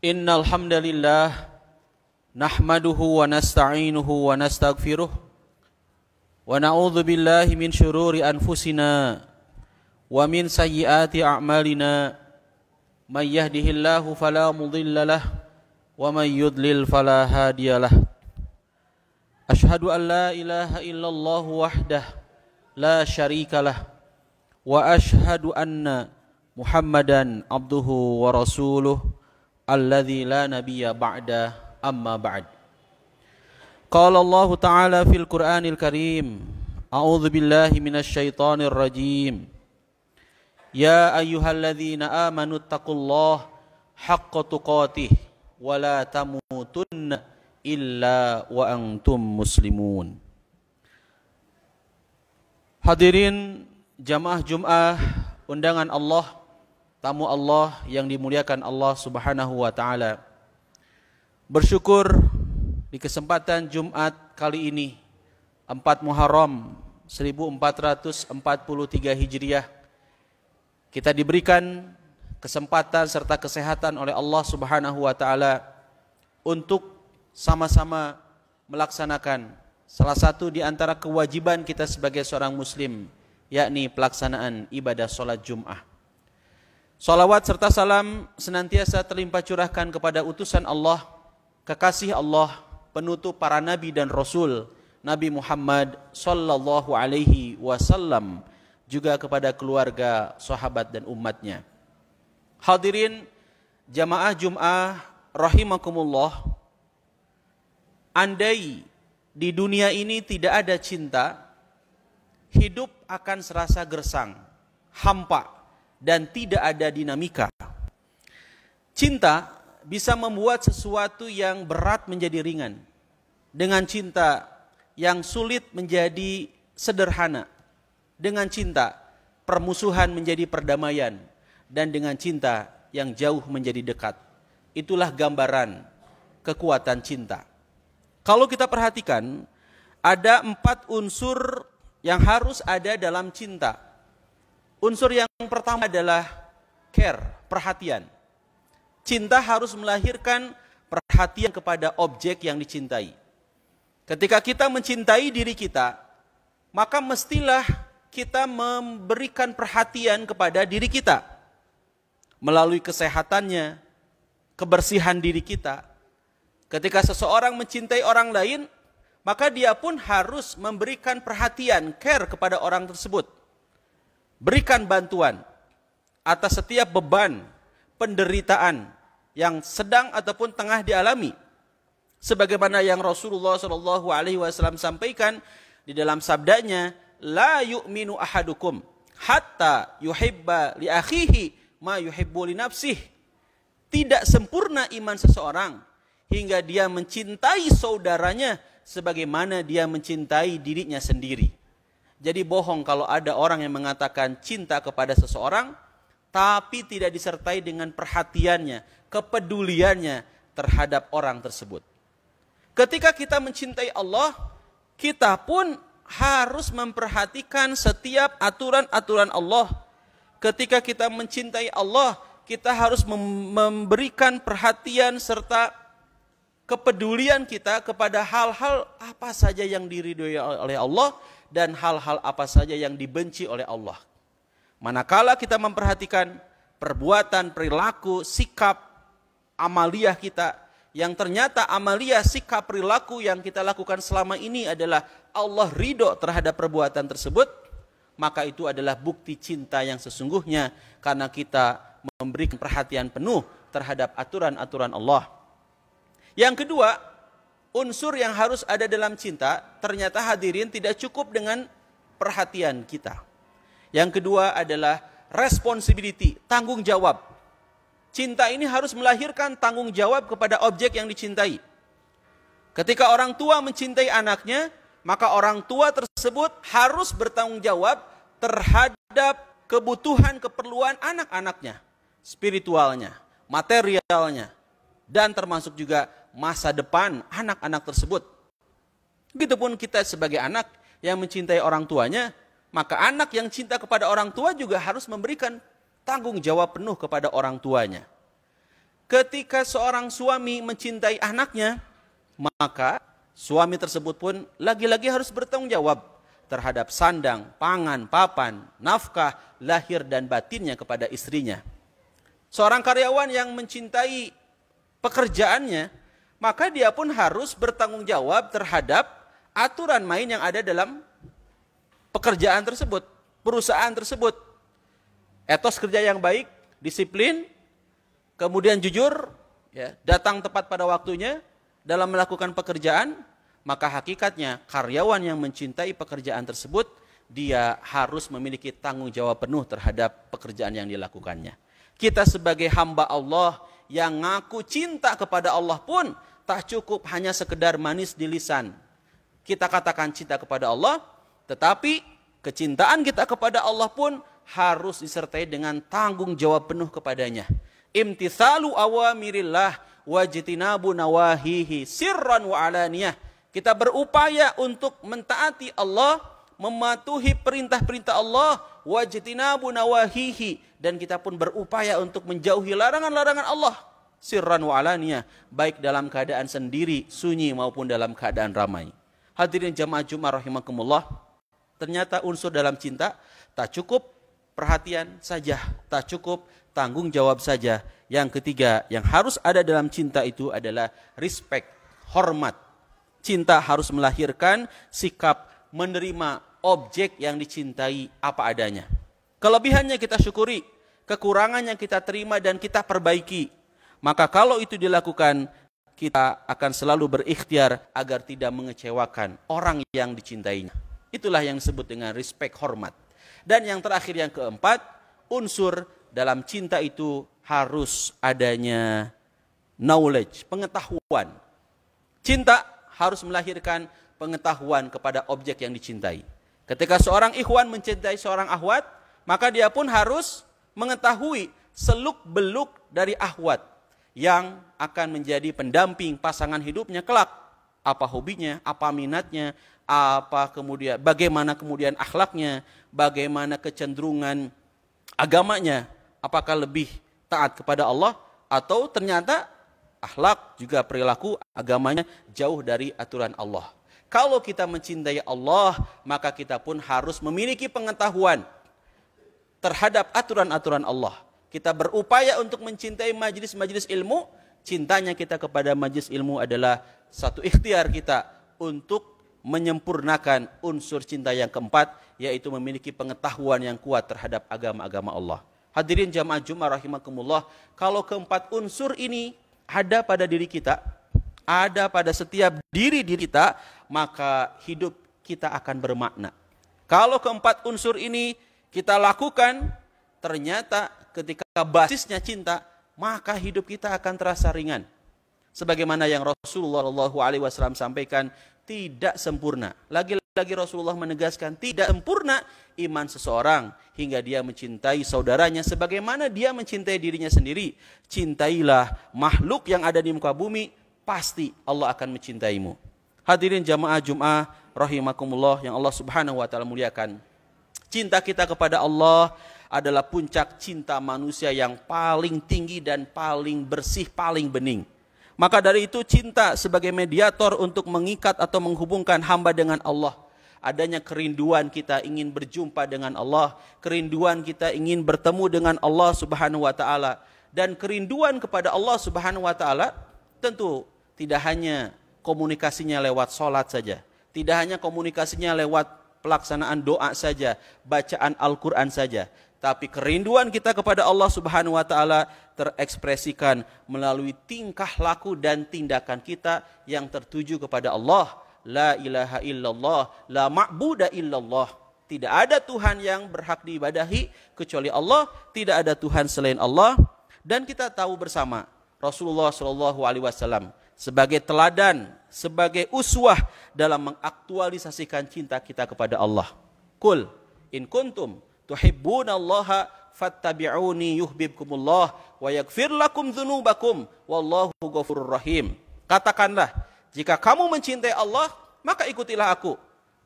Innal hamdalillah nahmaduhu wa nasta'inuhu wa nastaghfiruh wa na'udzu billahi min syururi anfusina wa min sayyiati a'malina may yahdihillahu fala mudilla lahu wa may yudlil fala hadiyalah. Ashhadu an la ilaha illallah wahdah la syarikalah wa ashhadu anna Muhammadan abduhu wa rasuluh alladzi la nabiyya ba'da amma ba'd. Qala Allah Ta'ala fil Qur'anil Karim, a'udzu billahi minasy syaithanir rajim. Ya ayyuhalladzina amanu taqullaha haqqa tuqatih wa la tamutunna illa wa antum muslimun. Hadirin jamaah Jumat undangan Allah, tamu Allah yang dimuliakan Allah Subhanahu wa taala. Bersyukur di kesempatan Jumat kali ini 4 Muharram 1443 Hijriah kita diberikan kesempatan serta kesehatan oleh Allah Subhanahu wa taala untuk sama-sama melaksanakan salah satu di antara kewajiban kita sebagai seorang muslim, yakni pelaksanaan ibadah salat Jumat. Salawat serta salam senantiasa terlimpah curahkan kepada utusan Allah, kekasih Allah, penutup para nabi dan rasul, Nabi Muhammad sallallahu alaihi wasallam, juga kepada keluarga, sahabat dan umatnya. Hadirin jamaah Jumat rahimakumullah, andai di dunia ini tidak ada cinta, hidup akan serasa gersang, hampa, dan tidak ada dinamika. Cinta bisa membuat sesuatu yang berat menjadi ringan. Dengan cinta yang sulit menjadi sederhana. Dengan cinta permusuhan menjadi perdamaian. Dan dengan cinta yang jauh menjadi dekat. Itulah gambaran kekuatan cinta. Kalau kita perhatikan, ada 4 unsur yang harus ada dalam cinta. Unsur yang pertama adalah care, perhatian. Cinta harus melahirkan perhatian kepada objek yang dicintai. Ketika kita mencintai diri kita, maka mestilah kita memberikan perhatian kepada diri kita. Melalui kesehatannya, kebersihan diri kita. Ketika seseorang mencintai orang lain, maka dia pun harus memberikan perhatian, care kepada orang tersebut. Berikan bantuan atas setiap beban, penderitaan yang sedang ataupun tengah dialami. Sebagaimana yang Rasulullah SAW sampaikan di dalam sabdanya, la yu'minu ahadukum hatta yuhibba li akhihi ma yuhibbu li nafsih. Tidak sempurna iman seseorang hingga dia mencintai saudaranya sebagaimana dia mencintai dirinya sendiri. Jadi bohong kalau ada orang yang mengatakan cinta kepada seseorang tapi tidak disertai dengan perhatiannya, kepeduliannya terhadap orang tersebut. Ketika kita mencintai Allah, kita pun harus memperhatikan setiap aturan-aturan Allah. Ketika kita mencintai Allah, kita harus memberikan perhatian serta kepedulian kita kepada hal-hal apa saja yang diridhoi oleh Allah dan hal-hal apa saja yang dibenci oleh Allah. Manakala kita memperhatikan perbuatan, perilaku, sikap, amaliyah kita, yang ternyata amaliyah, sikap, perilaku yang kita lakukan selama ini adalah Allah ridho terhadap perbuatan tersebut, maka itu adalah bukti cinta yang sesungguhnya karena kita memberikan perhatian penuh terhadap aturan-aturan Allah. Yang kedua, unsur yang harus ada dalam cinta, ternyata hadirin tidak cukup dengan perhatian kita. Yang kedua adalah responsibility, tanggung jawab. Cinta ini harus melahirkan tanggung jawab kepada objek yang dicintai. Ketika orang tua mencintai anaknya, maka orang tua tersebut harus bertanggung jawab terhadap kebutuhan, keperluan anak-anaknya, spiritualnya, materialnya, dan termasuk juga masa depan anak-anak tersebut. Begitupun kita sebagai anak yang mencintai orang tuanya, maka anak yang cinta kepada orang tua juga harus memberikan tanggung jawab penuh kepada orang tuanya. ketika seorang suami mencintai anaknya, maka suami tersebut pun lagi-lagi harus bertanggung jawab terhadap sandang, pangan, papan, nafkah, lahir dan batinnya kepada istrinya. Seorang karyawan yang mencintai pekerjaannya, maka dia pun harus bertanggung jawab terhadap aturan main yang ada dalam pekerjaan tersebut, perusahaan tersebut. Etos kerja yang baik, disiplin, kemudian jujur, ya, datang tepat pada waktunya dalam melakukan pekerjaan, maka hakikatnya karyawan yang mencintai pekerjaan tersebut, dia harus memiliki tanggung jawab penuh terhadap pekerjaan yang dilakukannya. Kita sebagai hamba Allah yang ngaku cinta kepada Allah pun tak cukup hanya sekedar manis di lisan. Kita katakan cinta kepada Allah, tetapi kecintaan kita kepada Allah pun harus disertai dengan tanggung jawab penuh kepadanya. Imtithalu awamirillah wajtinabu nawahihi sirran wa alaniyah. Kita berupaya untuk mentaati Allah, mematuhi perintah-perintah Allah, wajtinabu nawahihi, dan kita pun berupaya untuk menjauhi larangan-larangan Allah, sirran wa alaniyah, baik dalam keadaan sendiri, sunyi maupun dalam keadaan ramai. Hadirin jamaah Jumat rahimakumullah, ternyata unsur dalam cinta tak cukup perhatian saja, tak cukup tanggung jawab saja. Yang ketiga yang harus ada dalam cinta itu adalah respect, hormat. Cinta harus melahirkan sikap menerima objek yang dicintai apa adanya. Kelebihannya kita syukuri, kekurangannya kita terima dan kita perbaiki. Maka kalau itu dilakukan, kita akan selalu berikhtiar agar tidak mengecewakan orang yang dicintainya. Itulah yang disebut dengan respect, hormat. Dan yang terakhir, yang keempat, unsur dalam cinta itu harus adanya knowledge, pengetahuan. Cinta harus melahirkan pengetahuan kepada objek yang dicintai. Ketika seorang ikhwan mencintai seorang akhwat, maka dia pun harus mengetahui seluk-beluk dari akhwat yang akan menjadi pendamping pasangan hidupnya kelak. Apa hobinya, apa minatnya, bagaimana kemudian akhlaknya, bagaimana kecenderungan agamanya, apakah lebih taat kepada Allah atau ternyata akhlak juga perilaku agamanya jauh dari aturan Allah. Kalau kita mencintai Allah, maka kita pun harus memiliki pengetahuan terhadap aturan-aturan Allah. Kita berupaya untuk mencintai majlis-majlis ilmu. Cintanya kita kepada majlis ilmu adalah satu ikhtiar kita untuk menyempurnakan unsur cinta yang keempat, yaitu memiliki pengetahuan yang kuat terhadap agama-agama Allah. Hadirin jamaah Jumat rahimakumullah, kalau keempat unsur ini ada pada diri kita, ada pada setiap diri kita, maka hidup kita akan bermakna. Kalau keempat unsur ini kita lakukan, ternyata ketika basisnya cinta, maka hidup kita akan terasa ringan. Sebagaimana yang Rasulullah SAW sampaikan, tidak sempurna. Lagi-lagi Rasulullah menegaskan, tidak sempurna iman seseorang hingga dia mencintai saudaranya sebagaimana dia mencintai dirinya sendiri. Cintailah makhluk yang ada di muka bumi, pasti Allah akan mencintaimu. Hadirin jamaah Jum'ah rahimakumullah yang Allah Subhanahu wa taala muliakan. Cinta kita kepada Allah adalah puncak cinta manusia yang paling tinggi dan paling bersih, paling bening. Maka dari itu cinta sebagai mediator untuk mengikat atau menghubungkan hamba dengan Allah. Adanya kerinduan kita ingin berjumpa dengan Allah, kerinduan kita ingin bertemu dengan Allah Subhanahu wa taala, dan kerinduan kepada Allah Subhanahu wa taala tentu tidak hanya komunikasinya lewat salat saja, tidak hanya komunikasinya lewat pelaksanaan doa saja, bacaan Al-Qur'an saja, tapi kerinduan kita kepada Allah Subhanahu wa taala terekspresikan melalui tingkah laku dan tindakan kita yang tertuju kepada Allah. La ilaha illallah, la ma'buda illallah. Tidak ada Tuhan yang berhak diibadahi kecuali Allah, tidak ada Tuhan selain Allah. Dan kita tahu bersama Rasulullah SAW sebagai teladan, sebagai uswah dalam mengaktualisasikan cinta kita kepada Allah. Qul in kuntum tuhibbunallaha fattabi'uni yuhibbukumullah wa yaghfir lakum dzunubakum wallahu ghafurur rahim. Katakanlah, jika kamu mencintai Allah, maka ikutilah aku.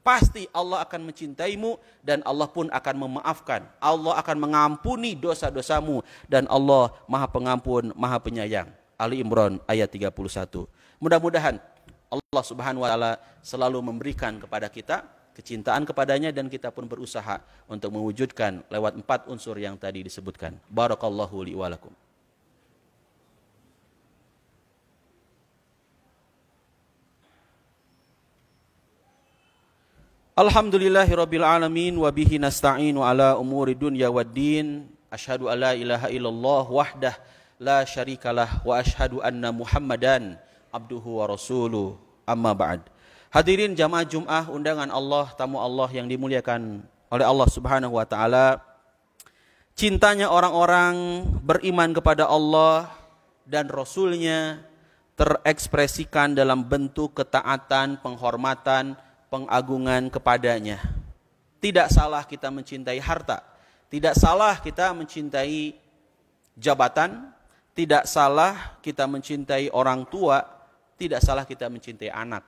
pasti Allah akan mencintaimu dan Allah pun akan memaafkan. Allah akan mengampuni dosa-dosamu dan Allah Maha Pengampun, Maha Penyayang. Ali Imran ayat 31. Mudah-mudahan Allah Subhanahu wa taala selalu memberikan kepada kita kecintaan kepadanya dan kita pun berusaha untuk mewujudkan lewat 4 unsur yang tadi disebutkan. Barakallahu li wa lakum. Alhamdulillahirabbil alamin wa bihi nasta'inu ala umuri dunya waddin. Asyhadu an la ilaha illallah wahdah la syarikalah wa asyhadu anna Muhammadan abduhu wa rasuluh. Amma ba'd. Hadirin jamaah Jum'ah undangan Allah, tamu Allah yang dimuliakan oleh Allah Subhanahu wa taala. Cintanya orang-orang beriman kepada Allah dan Rasul-Nya terekspresikan dalam bentuk ketaatan, penghormatan, pengagungan kepadanya. Tidak salah kita mencintai harta, tidak salah kita mencintai jabatan, tidak salah kita mencintai orang tua, tidak salah kita mencintai anak.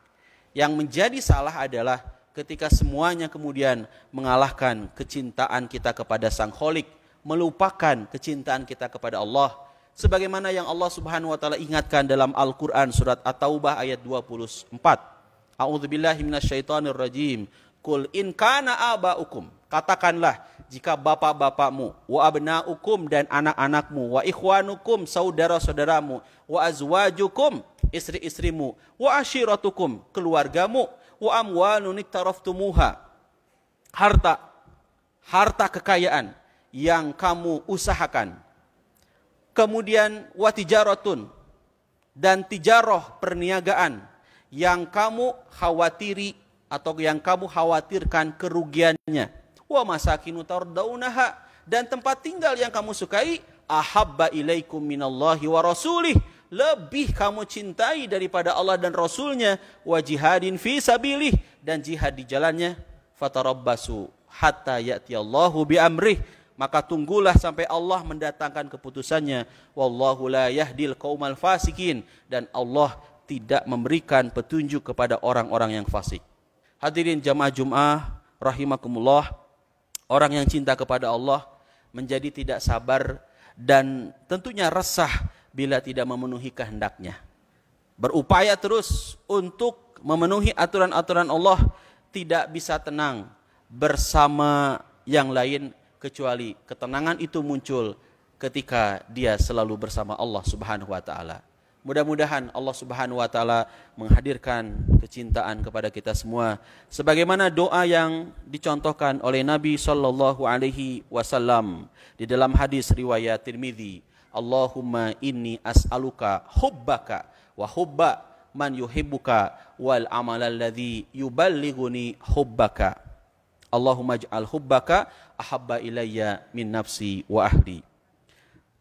Yang menjadi salah adalah ketika semuanya kemudian mengalahkan kecintaan kita kepada Sang Khalik, melupakan kecintaan kita kepada Allah. Sebagaimana yang Allah Subhanahu wa taala ingatkan dalam Al-Qur'an surat At-Taubah ayat 24. A'udzubillahi minasyaitonirrajim. Qul in kana aba'ukum. Katakanlah jika bapak-bapakmu, wa abna'ukum dan anak-anakmu, wa ikhwanukum saudara-saudaramu, wa azwajukum istri-istrimu, wa ashiratukum keluargamu, wa amwalun iktaraftumuha harta kekayaan yang kamu usahakan. Kemudian wa tijaratun dan tijarah perniagaan yang kamu khawatiri atau yang kamu khawatirkan kerugiannya. Wa masakinu tardaunaha dan tempat tinggal yang kamu sukai, ahabba ilaikum minallahi wa rasulih, lebih kamu cintai daripada Allah dan Rasulnya, wa jihadin fi sabilih dan jihad di jalannya, fatarabbasu hatta ya'tiyallahu bi amrih, maka tunggulah sampai Allah mendatangkan keputusannya. Wallahu la yahdil qaumal fasikin, dan Allah tidak memberikan petunjuk kepada orang-orang yang fasik. Hadirin jamaah Jum'ah rahimakumullah, orang yang cinta kepada Allah menjadi tidak sabar dan tentunya resah bila tidak memenuhi kehendaknya. Berupaya terus untuk memenuhi aturan-aturan Allah, tidak bisa tenang bersama yang lain kecuali ketenangan itu muncul ketika dia selalu bersama Allah Subhanahu wa taala. Mudah-mudahan Allah Subhanahu wa taala menghadirkan kecintaan kepada kita semua sebagaimana doa yang dicontohkan oleh Nabi sallallahu alaihi wasallam di dalam hadis riwayat Tirmidzi. Allahumma inni as'aluka hubbaka wa hubba man yuhibbuka wal amal alladhi yuballighuni hubbaka. Allahumma ij'al hubbaka ahabba ilayya min nafsi wa ahli.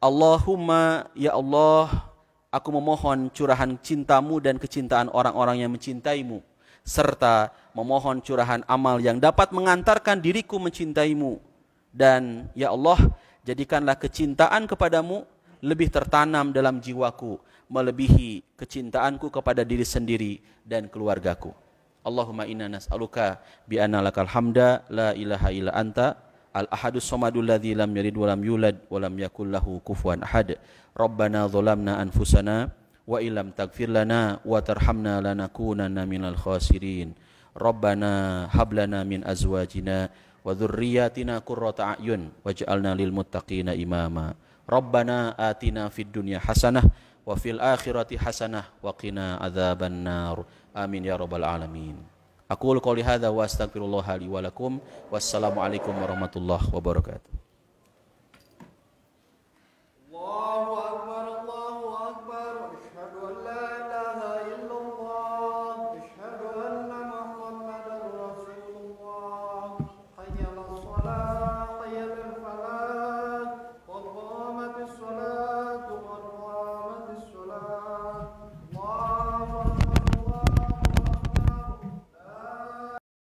Allahumma ya Allah, aku memohon curahan cintamu dan kecintaan orang-orang yang mencintaimu, serta memohon curahan amal yang dapat mengantarkan diriku mencintaimu. Dan ya Allah, jadikanlah kecintaan kepadamu lebih tertanam dalam jiwaku, melebihi kecintaanku kepada diri sendiri dan keluargaku. Allahumma inna nas'aluka bi anna lakal hamda la ilaha illa anta al-ahadus samadul ladzi lam yalid wa lam yulad wa lam yakul lahu kufuwan ahad. Rabbana zalamna anfusana wa illam taghfir lana wa tarhamna lanakunanna minal khasirin. Rabbana hab lana min azwajina wa dzurriyyatina qurrata a'yun waj'alna lil muttaqina imama. Rabbana atina fid dunya hasanah wa fil akhirati hasanah wa qina adzaban nar. Amin ya rabbal alamin. Aqulu qouli hadza wa astaghfirullah li wa lakum. Wassalamu alaikum warahmatullahi wabarakatuh.